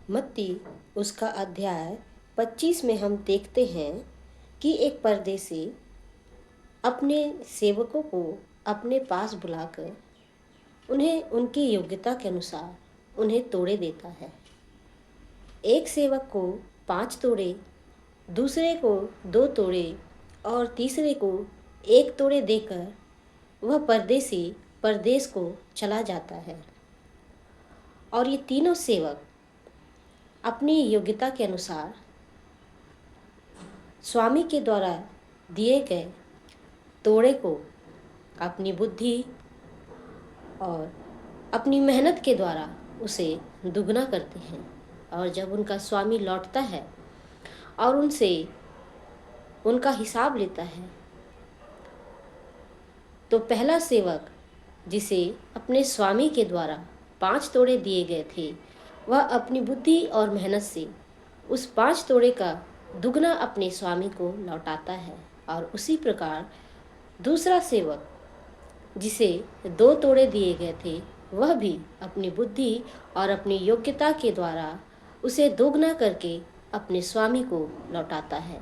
मत्ती उसका अध्याय 25 में हम देखते हैं कि एक परदेसी अपने सेवकों को अपने पास बुलाकर उन्हें उनकी योग्यता के अनुसार उन्हें तोड़े देता है। एक सेवक को 5 तोड़े, दूसरे को 2 तोड़े और तीसरे को 1 तोड़े देकर वह परदेसी परदेश को चला जाता है। और ये तीनों सेवक अपनी योग्यता के अनुसार स्वामी के द्वारा दिए गए तोड़े को अपनी बुद्धि और अपनी मेहनत के द्वारा उसे दुगना करते हैं। और जब उनका स्वामी लौटता है और उनसे उनका हिसाब लेता है, तो पहला सेवक जिसे अपने स्वामी के द्वारा 5 तोड़े दिए गए थे, वह अपनी बुद्धि और मेहनत से उस 5 तोड़े का दुगना अपने स्वामी को लौटाता है। और उसी प्रकार दूसरा सेवक जिसे 2 तोड़े दिए गए थे, वह भी अपनी बुद्धि और अपनी योग्यता के द्वारा उसे दोगुना करके अपने स्वामी को लौटाता है।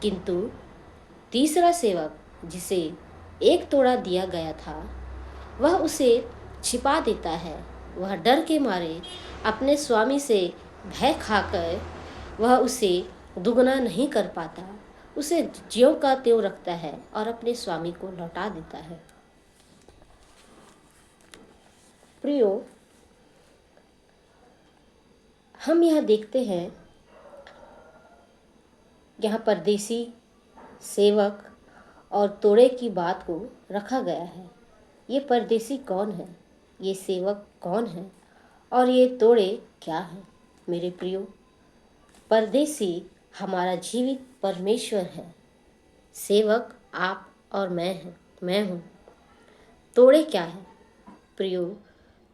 किंतु तीसरा सेवक जिसे 1 तोड़ा दिया गया था, वह उसे छिपा देता है। वह डर के मारे अपने स्वामी से भय खाकर वह उसे दुगना नहीं कर पाता, उसे ज्यों का त्यों रखता है और अपने स्वामी को लौटा देता है। प्रियो, हम यहाँ देखते हैं, यहाँ परदेसी, सेवक और तोड़े की बात को रखा गया है। ये परदेसी कौन है, ये सेवक कौन है और ये तोड़े क्या है? मेरे प्रियो, परदेसी हमारा जीवित परमेश्वर है, सेवक आप और मैं हूँ। तोड़े क्या है प्रियो?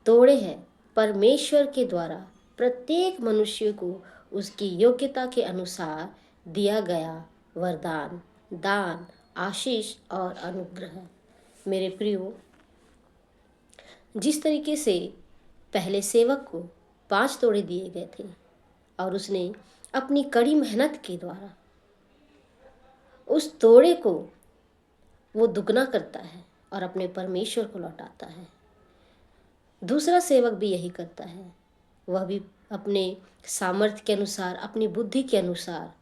तोड़े है परमेश्वर के द्वारा प्रत्येक मनुष्य को उसकी योग्यता के अनुसार दिया गया वरदान, दान, आशीष और अनुग्रह। मेरे प्रियो, जिस तरीके से पहले सेवक को 5 तोड़े दिए गए थे और उसने अपनी कड़ी मेहनत के द्वारा उस तोड़े को वो दुगना करता है और अपने परमेश्वर को लौटाता है, दूसरा सेवक भी यही करता है। वह भी अपने सामर्थ्य के अनुसार, अपनी बुद्धि के अनुसार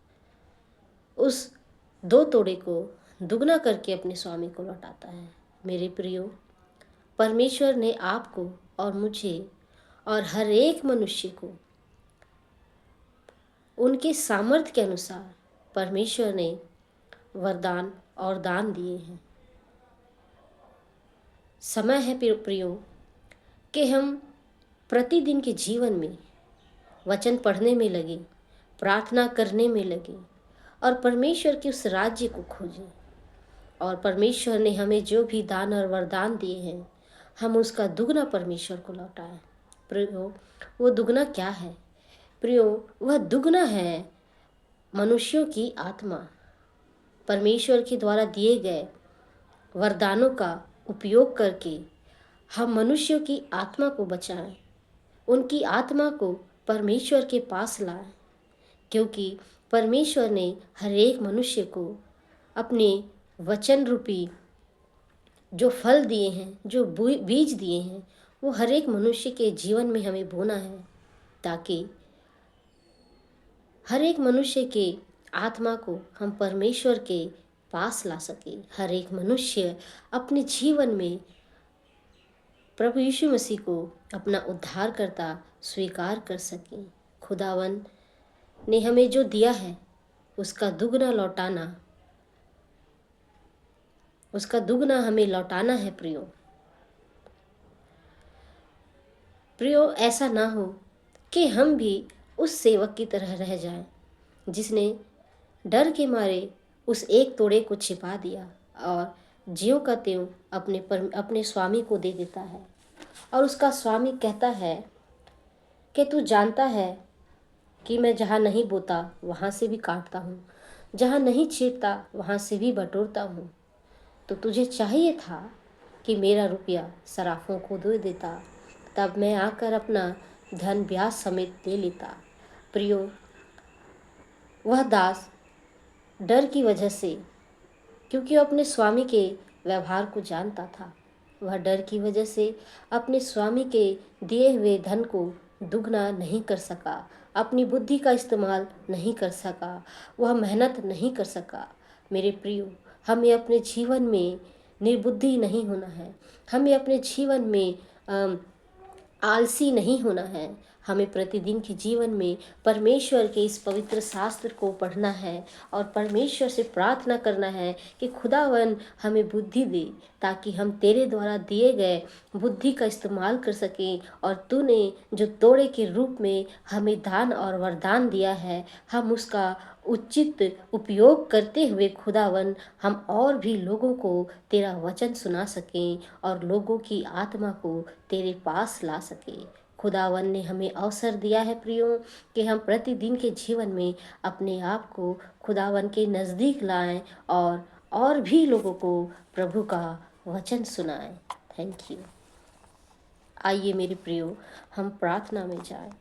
उस 2 तोड़े को दुगना करके अपने स्वामी को लौटाता है। मेरे प्रियो, परमेश्वर ने आपको और मुझे और हर एक मनुष्य को उनके सामर्थ्य के अनुसार परमेश्वर ने वरदान और दान दिए हैं। समय है प्रियो कि हम प्रतिदिन के जीवन में वचन पढ़ने में लगे, प्रार्थना करने में लगे और परमेश्वर के उस राज्य को खोजें। और परमेश्वर ने हमें जो भी दान और वरदान दिए हैं, हम उसका दुगना परमेश्वर को लौटाएं। प्रियो, वो दुगना क्या है? प्रियो, वह दुगना है मनुष्यों की आत्मा। परमेश्वर के द्वारा दिए गए वरदानों का उपयोग करके हम मनुष्यों की आत्मा को बचाएं, उनकी आत्मा को परमेश्वर के पास लाएं, क्योंकि परमेश्वर ने हर एक मनुष्य को अपने वचन रूपी जो फल दिए हैं, जो बीज दिए हैं, वो हर एक मनुष्य के जीवन में हमें बोना है, ताकि हर एक मनुष्य के आत्मा को हम परमेश्वर के पास ला सके। हर एक मनुष्य अपने जीवन में प्रभु यीशु मसीह को अपना उद्धारकर्ता स्वीकार कर सके। खुदावन ने हमें जो दिया है उसका दुगना लौटाना, उसका दुगना हमें लौटाना है। प्रियो, ऐसा ना हो कि हम भी उस सेवक की तरह रह जाएं, जिसने डर के मारे उस 1 तोड़े को छिपा दिया और ज्यों का त्यों अपने स्वामी को दे देता है। और उसका स्वामी कहता है कि तू जानता है कि मैं जहाँ नहीं बोता वहाँ से भी काटता हूँ, जहाँ नहीं छींटता वहाँ से भी बटोरता हूँ। तो तुझे चाहिए था कि मेरा रुपया सराफों को दे देता, तब मैं आकर अपना धन ब्याज समेत ले लेता। प्रियो, वह दास डर की वजह से, क्योंकि वो अपने स्वामी के व्यवहार को जानता था, वह डर की वजह से अपने स्वामी के दिए हुए धन को दुगना नहीं कर सका, अपनी बुद्धि का इस्तेमाल नहीं कर सका, वह मेहनत नहीं कर सका। मेरे प्रियो, हमें अपने जीवन में निर्बुद्धि नहीं होना है, हमें अपने जीवन में आलसी नहीं होना है। हमें प्रतिदिन के जीवन में परमेश्वर के इस पवित्र शास्त्र को पढ़ना है और परमेश्वर से प्रार्थना करना है कि खुदावन हमें बुद्धि दे, ताकि हम तेरे द्वारा दिए गए बुद्धि का इस्तेमाल कर सकें, और तूने जो तोड़े के रूप में हमें दान और वरदान दिया है, हम उसका उचित उपयोग करते हुए खुदावन हम और भी लोगों को तेरा वचन सुना सकें और लोगों की आत्मा को तेरे पास ला सकें। खुदावन ने हमें अवसर दिया है प्रियो, कि हम प्रतिदिन के जीवन में अपने आप को खुदावन के नज़दीक लाएं और भी लोगों को प्रभु का वचन सुनाएं। Thank you. आइए मेरे प्रियो, हम प्रार्थना में जाएं।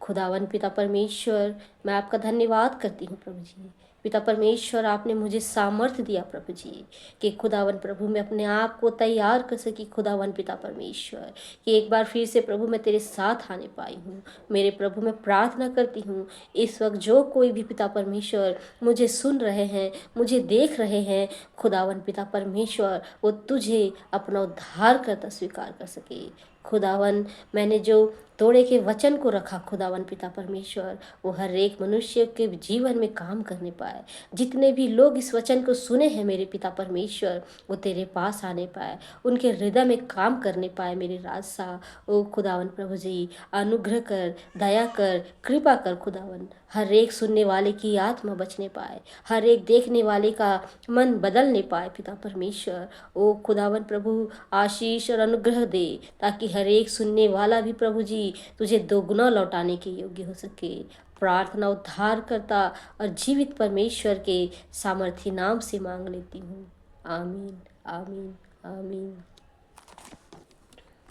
खुदावन पिता परमेश्वर, मैं आपका धन्यवाद करती हूँ प्रभु जी। पिता परमेश्वर, आपने मुझे सामर्थ्य दिया प्रभु जी, कि खुदावन प्रभु मैं अपने आप को तैयार कर सकी खुदावन पिता परमेश्वर, कि एक बार फिर से प्रभु मैं तेरे साथ आने पाई हूँ। मेरे प्रभु मैं प्रार्थना करती हूँ, इस वक्त जो कोई भी पिता परमेश्वर मुझे सुन रहे हैं, मुझे देख रहे हैं, खुदावन पिता परमेश्वर वो तुझे अपना उद्धार करता स्वीकार कर सके। खुदावन, मैंने जो तोड़े के वचन को रखा खुदावन पिता परमेश्वर, वो हर एक मनुष्य के जीवन में काम करने पाए। जितने भी लोग इस वचन को सुने हैं मेरे पिता परमेश्वर, वो तेरे पास आने पाए, उनके हृदय में काम करने पाए। मेरे राजा ओ खुदावन प्रभु जी, अनुग्रह कर, दया कर, कृपा कर खुदावन, हर एक सुनने वाले की आत्मा बचने पाए, हर एक देखने वाले का मन बदलने पाए पिता परमेश्वर। ओ खुदावन प्रभु, आशीष और अनुग्रह दे, ताकि हर एक सुनने वाला भी प्रभु जी तुझे दोगुना लौटाने के योग्य हो सके। प्रार्थना उद्धार करता और जीवित परमेश्वर के सामर्थी नाम से मांग लेती हूँ। आमीन, आमीन, आमीन।